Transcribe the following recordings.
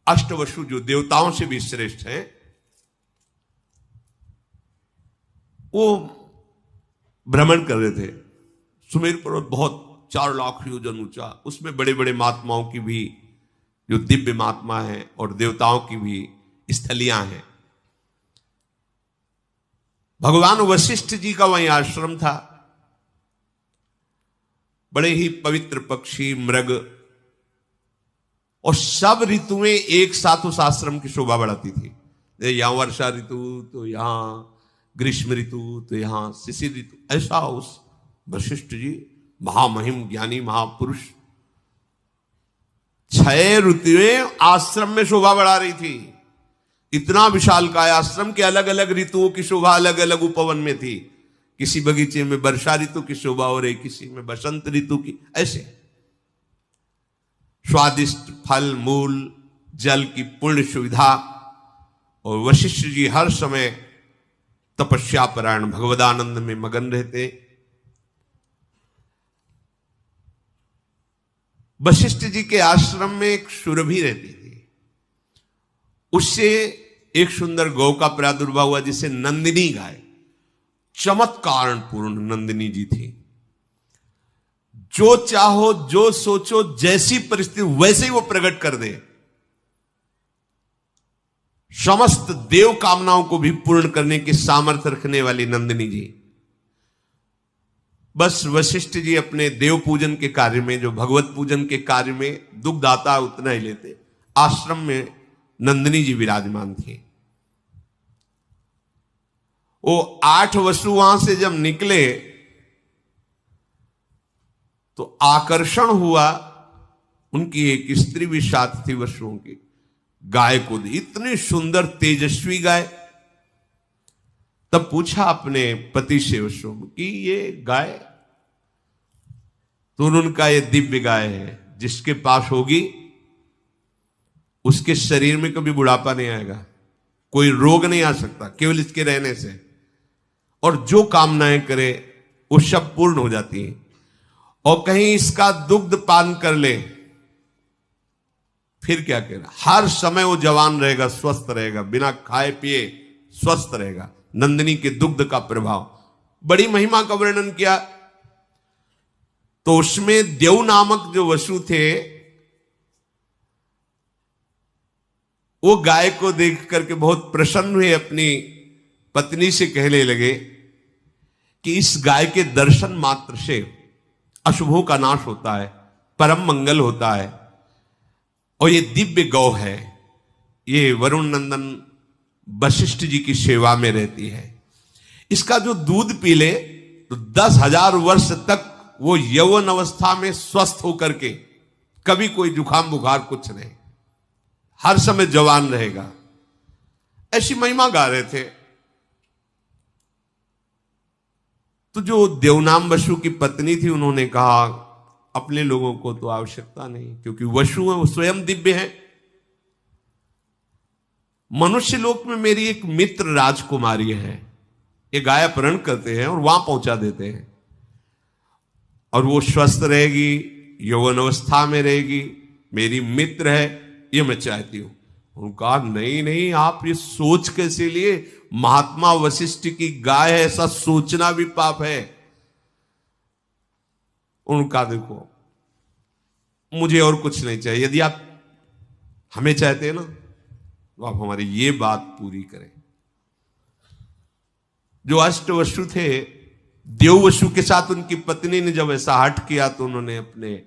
अष्टवसु जो देवताओं से भी श्रेष्ठ हैं, वो भ्रमण कर रहे थे। सुमेर पर्वत बहुत 4 लाख योजन ऊंचा, उसमें बड़े बड़े महात्माओं की भी जो दिव्य महात्मा है और देवताओं की भी स्थलियां हैं। भगवान वशिष्ठ जी का वहीं आश्रम था। बड़े ही पवित्र पक्षी, मृग और सब ऋतुएं एक साथ उस आश्रम की शोभा बढ़ाती थी। यहां वर्षा ऋतु तो यहां ग्रीष्म ऋतु तो यहां शिशिर ऋतु, ऐसा उस वशिष्ठ जी महामहिम ज्ञानी महापुरुष 6 ऋतुएं आश्रम में शोभा बढ़ा रही थी। इतना विशालकाय आश्रम के अलग अलग ऋतुओं की शोभा अलग अलग उपवन में थी। किसी बगीचे में वर्षा ऋतु की शोभा हो रही, किसी में बसंत ऋतु की, ऐसे स्वादिष्ट फल मूल जल की पूर्ण सुविधा। और वशिष्ठ जी हर समय तपस्या परायण भगवदानंद में मगन रहते। वशिष्ठ जी के आश्रम में एक सुरभि रहती थी, उससे एक सुंदर गौ का प्रादुर्भाव हुआ जिसे नंदिनी गाय, चमत्कार पूर्ण नंदिनी जी थी। जो चाहो जो सोचो जैसी परिस्थिति वैसे ही वो प्रकट कर दे। समस्त देव कामनाओं को भी पूर्ण करने की सामर्थ्य रखने वाली नंदिनी जी। बस वशिष्ठ जी अपने देव पूजन के कार्य में, जो भगवत पूजन के कार्य में दुग्ध आता उतना ही लेते। आश्रम में नंदिनी जी विराजमान थी। वो 8 वसु वहां से जब निकले तो आकर्षण हुआ, उनकी एक स्त्री भी साथ थी वसुओं की, गाय को दी। इतनी सुंदर तेजस्वी गाय। तब पूछा अपने पति से वसुओं कि ये गाय, तो उनका ये दिव्य गाय है, जिसके पास होगी उसके शरीर में कभी बुढ़ापा नहीं आएगा, कोई रोग नहीं आ सकता केवल इसके रहने से, और जो कामनाएं करे वो सब पूर्ण हो जाती हैं। और कहीं इसका दुग्ध पान कर ले फिर क्या कहना, हर समय वो जवान रहेगा, स्वस्थ रहेगा, बिना खाए पिए स्वस्थ रहेगा। नंदिनी के दुग्ध का प्रभाव, बड़ी महिमा का वर्णन किया। तो उसमें देव नामक जो वसु थे, वो गाय को देख करके बहुत प्रसन्न हुए, अपनी पत्नी से कहने लगे कि इस गाय के दर्शन मात्र से अशुभों का नाश होता है, परम मंगल होता है। और ये दिव्य गौ है, ये वरुण नंदन वशिष्ठ जी की सेवा में रहती है। इसका जो दूध पी ले तो 10,000 वर्ष तक वो यौवन अवस्था में स्वस्थ होकर के, कभी कोई जुकाम बुखार कुछ नहीं, हर समय जवान रहेगा। ऐसी महिमा गा रहे थे। तो जो देवनाम वसु की पत्नी थी, उन्होंने कहा अपने लोगों को तो आवश्यकता नहीं, क्योंकि वसु है वो स्वयं दिव्य है। मनुष्य लोक में मेरी एक मित्र राजकुमारी है, ये गाय अपहरण करते हैं और वहां पहुंचा देते हैं, और वो स्वस्थ रहेगी, यौवन अवस्था में रहेगी, मेरी मित्र है, ये मैं चाहती हूं। उनका नहीं नहीं, आप ये सोच कैसे लिए, महात्मा वशिष्ठ की गाय है, ऐसा सोचना भी पाप है। उनका देखो, मुझे और कुछ नहीं चाहिए, यदि आप हमें चाहते हैं ना तो आप हमारी ये बात पूरी करें। जो अष्टवसु थे, देववसु के साथ उनकी पत्नी ने जब ऐसा हठ किया तो उन्होंने अपने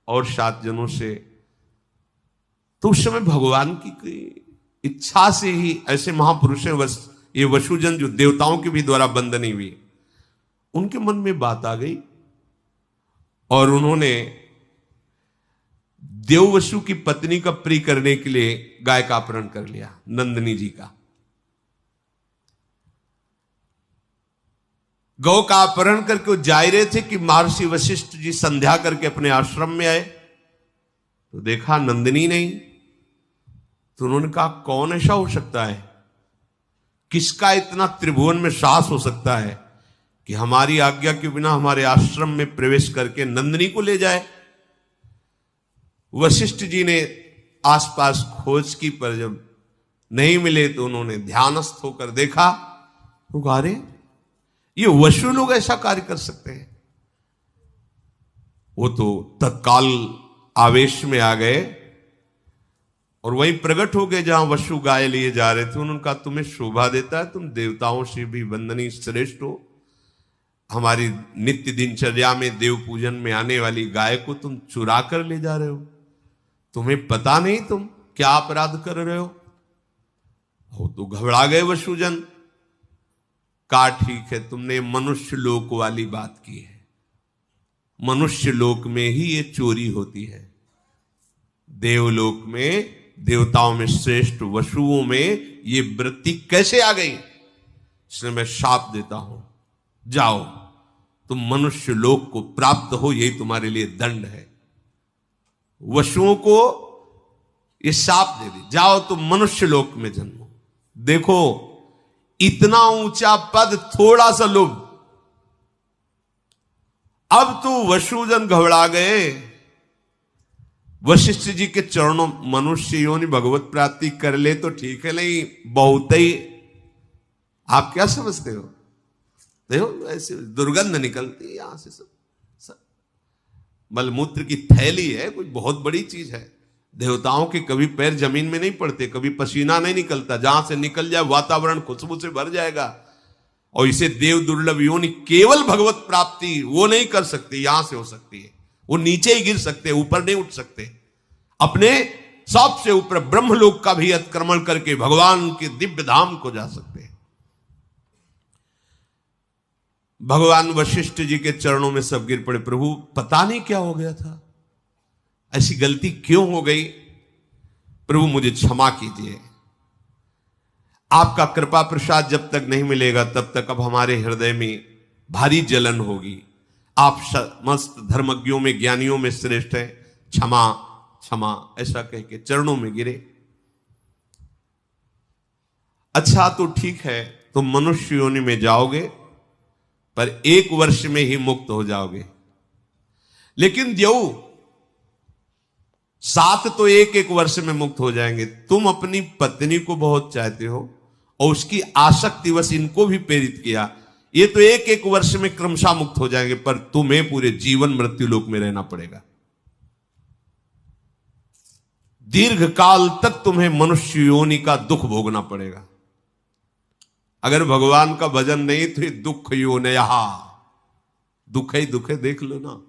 और 7 जनों से, तो उस समय भगवान की इच्छा से ही ऐसे महापुरुष हैं, ये वसुजन जो देवताओं के भी द्वारा बंधनी हुई, उनके मन में बात आ गई और उन्होंने देववसु की पत्नी का प्रिय करने के लिए गाय का अपहरण कर लिया, नंदिनी जी का। गौ का अपहरण करके वो जा रहे थे कि महर्षि वशिष्ठ जी संध्या करके अपने आश्रम में आए, तो देखा नंदिनी नहीं। तो उन्होंने कहा कौन ऐसा हो सकता है, किसका इतना त्रिभुवन में साहस हो सकता है कि हमारी आज्ञा के बिना हमारे आश्रम में प्रवेश करके नंदिनी को ले जाए। वशिष्ठ जी ने आसपास खोज की, पर जब नहीं मिले तो उन्होंने ध्यानस्थ होकर देखा, तो कहा अरे ये वशु लोग ऐसा कार्य कर सकते हैं। वो तो तत्काल आवेश में आ गए और वहीं प्रकट हो गए जहां वशु गाय लिए जा रहे थे। उन्होंने कहा तुम्हें शोभा देता है, तुम देवताओं से भी वंदनीय श्रेष्ठ हो, हमारी नित्य दिनचर्या में देव पूजन में आने वाली गाय को तुम चुरा कर ले जा रहे हो, तुम्हें पता नहीं तुम क्या अपराध कर रहे हो। वो तो घबरा गए वशुजन। कहा ठीक है, तुमने मनुष्य लोक वाली बात की है, मनुष्य लोक में ही ये चोरी होती है, देवलोक में देवताओं में श्रेष्ठ वशुओं में ये वृत्ति कैसे आ गई, इसलिए मैं शाप देता हूं, जाओ तुम मनुष्य लोक को प्राप्त हो, यही तुम्हारे लिए दंड है। वशुओं को ये शाप दे दी, जाओ तुम मनुष्य लोक में जन्मो। देखो इतना ऊंचा पद, थोड़ा सा लोभ। अब तो वशुजन घबरा गए। वशिष्ठ जी के चरणों, मनुष्य योनि भगवत प्राप्ति कर ले तो ठीक है, नहीं बहुत ही आप क्या समझते हो, देखो ऐसे दुर्गंध निकलती है यहां से, सब मलमूत्र की थैली है, कोई बहुत बड़ी चीज है। देवताओं के कभी पैर जमीन में नहीं पड़ते, कभी पसीना नहीं निकलता, जहां से निकल जाए वातावरण खुशबू से भर जाएगा। और इसे देव दुर्लभ योनि, केवल भगवत प्राप्ति वो नहीं कर सकते, यहां से हो सकती है, वो नीचे ही गिर सकते, ऊपर नहीं उठ सकते। अपने सबसे ऊपर ब्रह्मलोक का भी अतिक्रमण करके भगवान के दिव्य धाम को जा सकते हैं। भगवान वशिष्ठ जी के चरणों में सब गिर पड़े, प्रभु पता नहीं क्या हो गया था, ऐसी गलती क्यों हो गई, प्रभु मुझे क्षमा कीजिए। आपका कृपा प्रसाद जब तक नहीं मिलेगा तब तक अब हमारे हृदय में भारी जलन होगी। आप समस्त धर्मज्ञों में ज्ञानियों में श्रेष्ठ हैं, क्षमा क्षमा, ऐसा कह के चरणों में गिरे। अच्छा तो ठीक है, तुम मनुष्य योनि में जाओगे पर 1 वर्ष में ही मुक्त हो जाओगे। लेकिन देव 7 तो 1 वर्ष में मुक्त हो जाएंगे। तुम अपनी पत्नी को बहुत चाहते हो और उसकी आसक्ति वश इनको भी प्रेरित किया, ये तो 1 वर्ष में क्रमशः मुक्त हो जाएंगे, पर तुम्हें पूरे जीवन मृत्यु लोक में रहना पड़ेगा। दीर्घ काल तक तुम्हें मनुष्य योनि का दुख भोगना पड़ेगा। अगर भगवान का भजन नहीं तो ये दुख योनया, दुख ही दुख है, देख लो ना।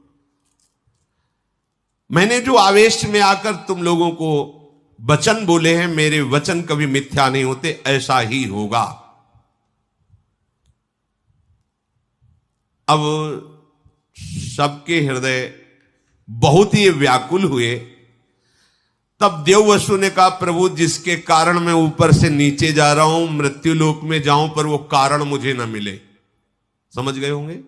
मैंने जो आवेश में आकर तुम लोगों को वचन बोले हैं, मेरे वचन कभी मिथ्या नहीं होते, ऐसा ही होगा। अब सबके हृदय बहुत ही व्याकुल हुए। तब देववसु ने कहा, प्रभु जिसके कारण मैं ऊपर से नीचे जा रहा हूं, मृत्यु लोक में जाऊं, पर वो कारण मुझे ना मिले। समझ गए होंगे,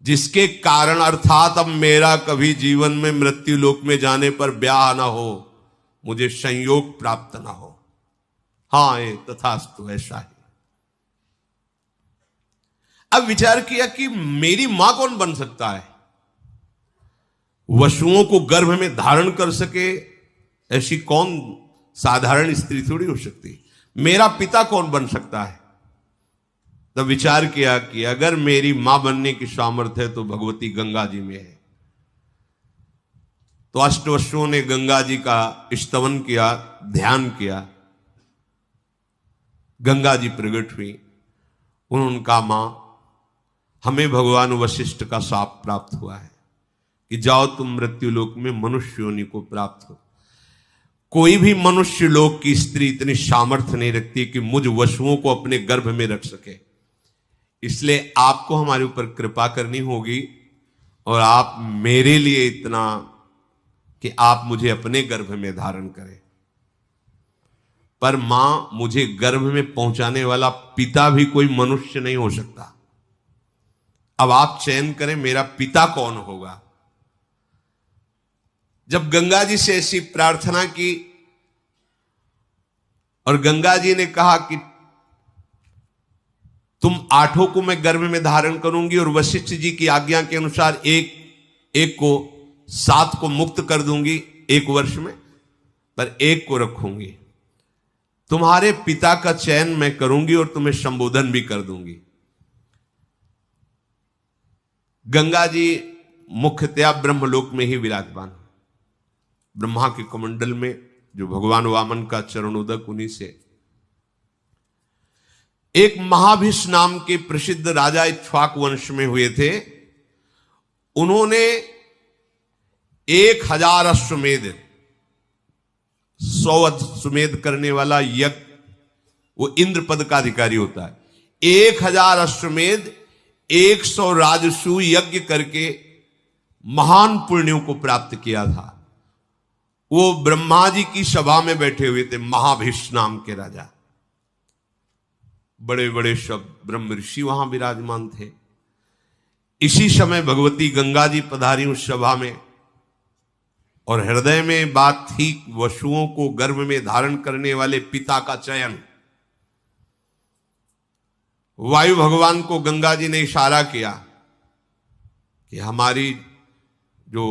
जिसके कारण अर्थात अब मेरा कभी जीवन में मृत्यु लोक में जाने पर ब्याह ना हो, मुझे संयोग प्राप्त ना हो। हां ये तथास्तु, ऐसा ही। अब विचार किया कि मेरी मां कौन बन सकता है, वशुओं को गर्भ में धारण कर सके ऐसी कौन साधारण स्त्री थोड़ी हो सकती, मेरा पिता कौन बन सकता है। तब विचार किया कि अगर मेरी मां बनने की सामर्थ्य है तो भगवती गंगा जी में है। तो अष्टवशुओं ने गंगा जी का स्तवन किया, ध्यान किया। गंगा जी प्रकट हुई। उन्होंने कहा, मां हमें भगवान वशिष्ठ का शाप प्राप्त हुआ है कि जाओ तुम मृत्यु लोक में मनुष्य योनि को प्राप्त हो। कोई भी मनुष्य लोक की स्त्री इतनी सामर्थ्य नहीं रखती कि मुझ वशुओं को अपने गर्भ में रख सके। इसलिए आपको हमारे ऊपर कृपा करनी होगी और आप मेरे लिए इतना कि आप मुझे अपने गर्भ में धारण करें। पर मां, मुझे गर्भ में पहुंचाने वाला पिता भी कोई मनुष्य नहीं हो सकता। अब आप चयन करें मेरा पिता कौन होगा। जब गंगा जी से ऐसी प्रार्थना की और गंगा जी ने कहा कि तुम 8 को मैं गर्भ में धारण करूंगी और वशिष्ठ जी की आज्ञा के अनुसार एक को 7 को मुक्त कर दूंगी 1 वर्ष में, पर एक को रखूंगी, तुम्हारे पिता का चयन मैं करूंगी और तुम्हें संबोधन भी कर दूंगी। गंगा जी मुख्यतया ब्रह्मलोक में ही विराजमान, ब्रह्मा के कमंडल में, जो भगवान वामन का चरणोदक उन्हीं से। एक महाभिष नाम के प्रसिद्ध राजा इक्ष्वाक वंश में हुए थे। उन्होंने 1000 अश्वमेध, 100 अश्वमेध करने वाला यज्ञ, वो इंद्र पद का अधिकारी होता है। 1000 अश्वमेध, 100 राजसूय यज्ञ करके महान पुण्यों को प्राप्त किया था। वो ब्रह्मा जी की सभा में बैठे हुए थे, महाभिष नाम के राजा। बड़े बड़े सब ब्रह्म ऋषि वहां विराजमान थे। इसी समय भगवती गंगा जी पधारी उस सभा में, और हृदय में बात थी वसुओं को गर्भ में धारण करने वाले पिता का चयन। वायु भगवान को गंगा जी ने इशारा किया कि हमारी जो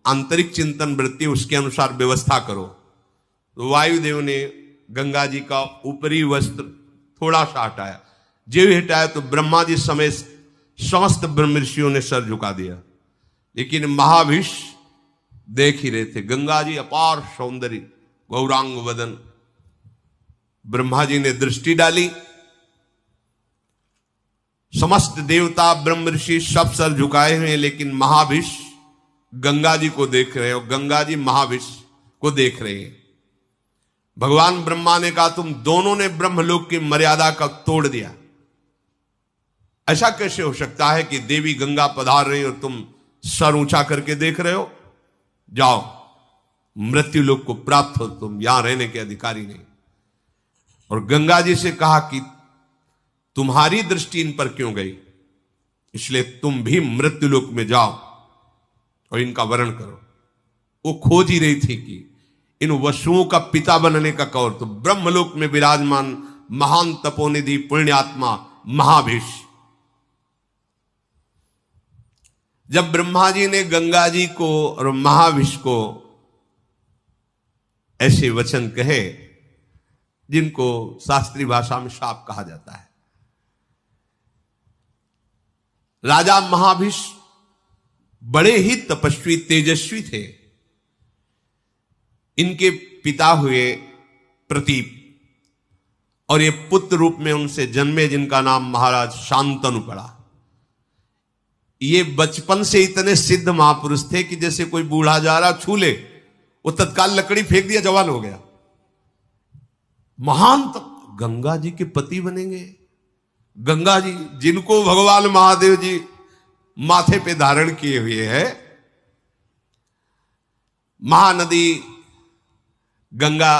आंतरिक चिंतन वृत्ति उसके अनुसार व्यवस्था करो। तो वायुदेव ने गंगा जी का ऊपरी वस्त्र थोड़ा सा हटाया। जो हटाया तो ब्रह्मा जी समेत समस्त ब्रह्म ऋषियों ने सर झुका दिया। लेकिन महाभिष देख ही रहे थे। गंगा जी अपार सौंदर्य, गौरांग वदन। ब्रह्मा जी ने दृष्टि डाली, समस्त देवता ब्रह्म ऋषि सब सर झुकाए हुए हैं, लेकिन महाभिष गंगा जी को देख रहे हैं और गंगा जी महाभिष को देख रहे हैं। भगवान ब्रह्मा ने कहा, तुम दोनों ने ब्रह्मलोक की मर्यादा का तोड़ दिया। ऐसा कैसे हो सकता है कि देवी गंगा पधार रही और तुम सर ऊंचा करके देख रहे हो? जाओ, मृत्यु लोक को प्राप्त हो, तुम यहां रहने के अधिकारी नहीं। और गंगा जी से कहा कि तुम्हारी दृष्टि इन पर क्यों गई, इसलिए तुम भी मृत्यु लोक में जाओ और इनका वर्ण करो। वो खोज ही रही थी कि इन वसुओं का पिता बनने का कौर। तो ब्रह्मलोक में विराजमान महान तपोनिधि पुण्यात्मा महाभिष। जब ब्रह्मा जी ने गंगा जी को और महाभिष को ऐसे वचन कहे, जिनको शास्त्रीय भाषा में शाप कहा जाता है, राजा महाभिष बड़े ही तपस्वी तेजस्वी थे। इनके पिता हुए प्रतीप, और ये पुत्र रूप में उनसे जन्मे, जिनका नाम महाराज शांतनु पड़ा। ये बचपन से इतने सिद्ध महापुरुष थे कि जैसे कोई बूढ़ा जा रहा छू ले, वो तत्काल लकड़ी फेंक दिया, जवान हो गया। महान गंगा जी के पति बनेंगे। गंगा जी जिनको भगवान महादेव जी माथे पे धारण किए हुए हैं। महानदी गंगा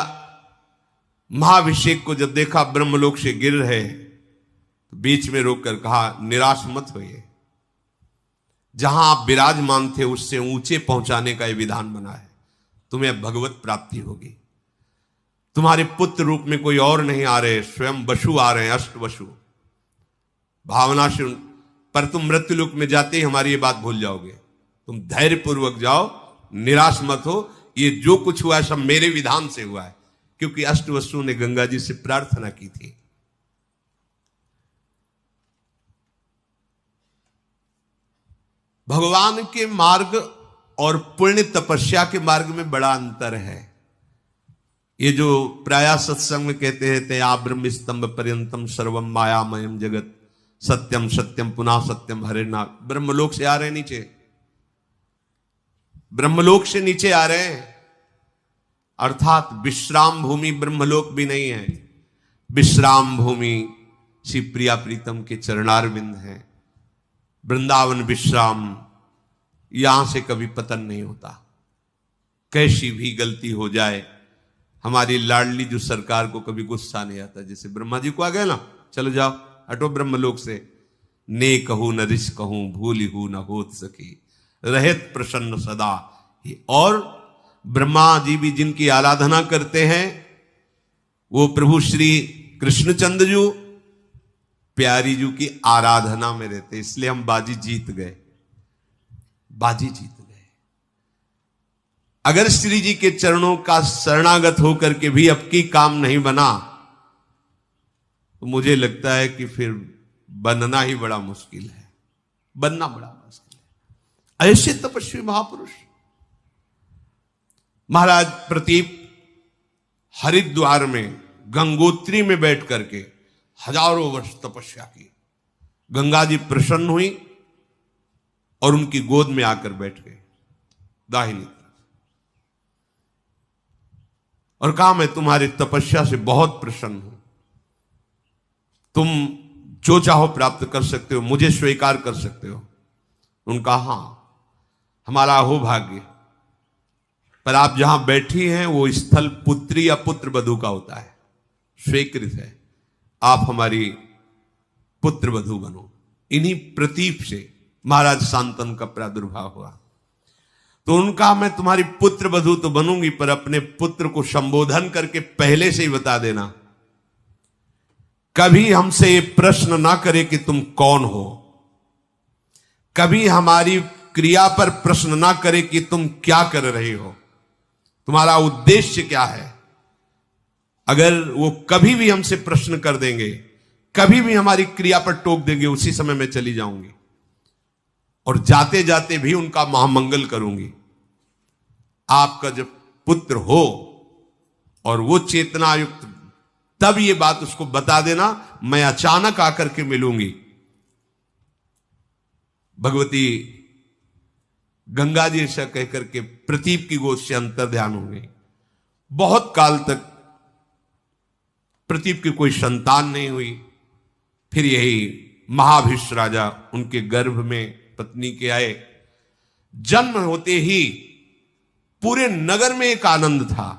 महाभिषेक को जब देखा ब्रह्मलोक से गिर रहे, तो बीच में रोककर कहा, निराश मत होइए, जहां आप विराजमान थे उससे ऊंचे पहुंचाने का यह विधान बना है। तुम्हें भगवत प्राप्ति होगी। तुम्हारे पुत्र रूप में कोई और नहीं आ रहे, स्वयं वसु आ रहे हैं, अष्ट वसु। भावना से पर तुम मृत्यु लोक में जाते ही हमारी ये बात भूल जाओगे। तुम धैर्य पूर्वक जाओ, निराश मत हो। ये जो कुछ हुआ है सब मेरे विधान से हुआ है, क्योंकि अष्ट वसु ने गंगा जी से प्रार्थना की थी। भगवान के मार्ग और पुण्य तपस्या के मार्ग में बड़ा अंतर है। ये जो प्रायः सत्संग में कहते हैं, तया ब्रह्म स्तंभ पर्यंतम सर्वम मायामयम जगत सत्यम सत्यम पुनः सत्यम हरिना। ब्रह्मलोक से आ रहे हैं नीचे, ब्रह्मलोक से नीचे आ रहे हैं। अर्थात विश्राम भूमि ब्रह्मलोक भी नहीं है। विश्राम भूमि श्री प्रिया प्रीतम के चरणारविंद है। वृंदावन विश्राम, यहां से कभी पतन नहीं होता। कैसी भी गलती हो जाए, हमारी लाडली जो सरकार को कभी गुस्सा नहीं आता। जैसे ब्रह्मा जी को आ गया ना, चलो जाओ हटो ब्रह्मलोक से। ने कहूं न रिस कहूं, भूली हूं न होत सकी, रहत प्रसन्न सदा। और ब्रह्मा जी भी जिनकी आराधना करते हैं, वो प्रभु श्री कृष्णचंद्र जी प्यारी जी की आराधना में रहते, इसलिए हम बाजी जीत गए, बाजी जीत गए। अगर श्री जी के चरणों का शरणागत होकर के भी अब की काम नहीं बना, तो मुझे लगता है कि फिर बनना ही बड़ा मुश्किल है, बनना बड़ा मुश्किल है। ऐसे तपस्वी महापुरुष महाराज प्रतीप हरिद्वार में गंगोत्री में बैठ करके हजारों वर्ष तपस्या की। गंगा जी प्रसन्न हुई और उनकी गोद में आकर बैठ गए दाहिनी तरफ, और कहा मैं तुम्हारी तपस्या से बहुत प्रसन्न हूं, तुम जो चाहो प्राप्त कर सकते हो, मुझे स्वीकार कर सकते हो। उनका हां, हमारा हो भाग्य, पर आप जहां बैठी हैं वो स्थल पुत्री या पुत्र वधू का होता है, स्वीकृत है, आप हमारी पुत्र वधू बनो। इन्हीं प्रतीप से महाराज शांतनु का प्रादुर्भाव हुआ। तो उनका मैं तुम्हारी पुत्र वधू तो बनूंगी, पर अपने पुत्र को संबोधन करके पहले से ही बता देना, कभी हमसे ये प्रश्न ना करे कि तुम कौन हो, कभी हमारी क्रिया पर प्रश्न ना करे कि तुम क्या कर रहे हो, तुम्हारा उद्देश्य क्या है। अगर वो कभी भी हमसे प्रश्न कर देंगे, कभी भी हमारी क्रिया पर टोक देंगे, उसी समय मैं चली जाऊंगी और जाते जाते भी उनका महामंगल करूंगी। आपका जब पुत्र हो और वो चेतनायुक्त, तब ये बात उसको बता देना, मैं अचानक आकर के मिलूंगी। भगवती गंगा जी ऐसा कहकर के प्रतीप की गोद से अंतर ध्यान हो गई। बहुत काल तक प्रतीप की कोई संतान नहीं हुई। फिर यही महाभिष राजा उनके गर्भ में पत्नी के आए। जन्म होते ही पूरे नगर में एक आनंद था,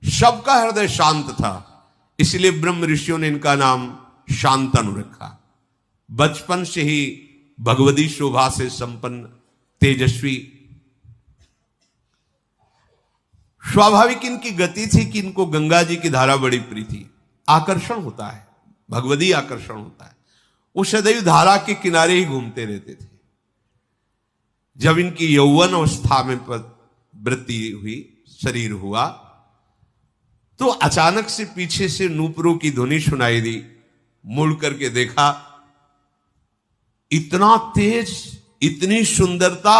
सबका हृदय शांत था, इसलिए ब्रह्म ऋषियों ने इनका नाम शांतनु रखा। बचपन से ही भगवती शोभा से संपन्न, तेजस्वी, स्वाभाविक इनकी गति थी कि इनको गंगा जी की धारा बड़ी प्रिय थी। आकर्षण होता है, भगवती आकर्षण होता है। वो सदैव धारा के किनारे ही घूमते रहते थे। जब इनकी यौवन अवस्था में वृत्ति हुई, शरीर हुआ, तो अचानक से पीछे से नूपुरों की ध्वनि सुनाई दी। मुड़ करके देखा, इतना तेज, इतनी सुंदरता,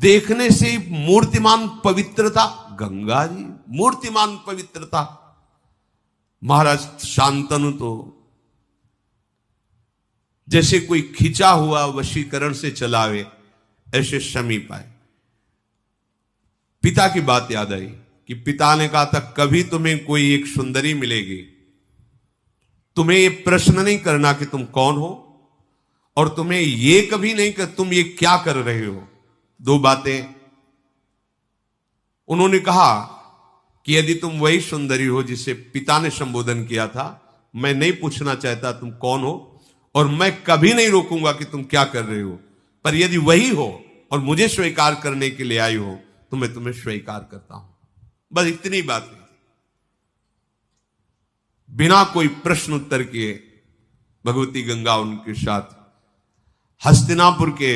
देखने से मूर्तिमान पवित्रता, गंगा जी मूर्तिमान पवित्रता। महाराज शांतनु तो जैसे कोई खिंचा हुआ वशीकरण से चलावे, ऐसे समीप आए। पिता की बात याद आई कि पिता ने कहा था, कभी तुम्हें कोई एक सुंदरी मिलेगी, तुम्हें ये प्रश्न नहीं करना कि तुम कौन हो, और तुम्हें ये कभी नहीं कि तुम ये क्या कर रहे हो। दो बातें उन्होंने कहा कि यदि तुम वही सुंदरी हो जिसे पिता ने संबोधन किया था, मैं नहीं पूछना चाहता तुम कौन हो, और मैं कभी नहीं रोकूंगा कि तुम क्या कर रहे हो, पर यदि वही हो और मुझे स्वीकार करने के लिए आई हो, तो मैं तुम्हें स्वीकार करता हूं। बस इतनी बात नहीं थी। बिना कोई प्रश्न उत्तर किए भगवती गंगा उनके साथ हस्तिनापुर के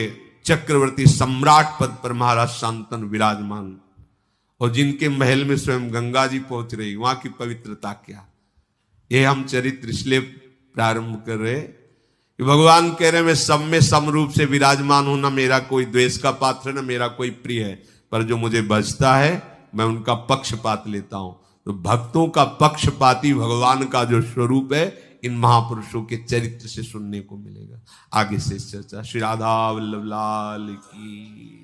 चक्रवर्ती सम्राट पद पर महाराज शांतनु विराजमान, और जिनके महल में स्वयं गंगा जी पहुंच रही, वहां की पवित्रता क्या। यह हम चरित्र इसलिए प्रारंभ कर रहे कि भगवान कह रहे मैं सब में समरूप से विराजमान हूं, ना मेरा कोई द्वेष का पात्र, ना मेरा कोई प्रिय है, पर जो मुझे बचता है मैं उनका पक्षपात लेता हूं। तो भक्तों का पक्षपाती भगवान का जो स्वरूप है, इन महापुरुषों के चरित्र से सुनने को मिलेगा। आगे से चर्चा। श्री राधा वल्लभ लाल की।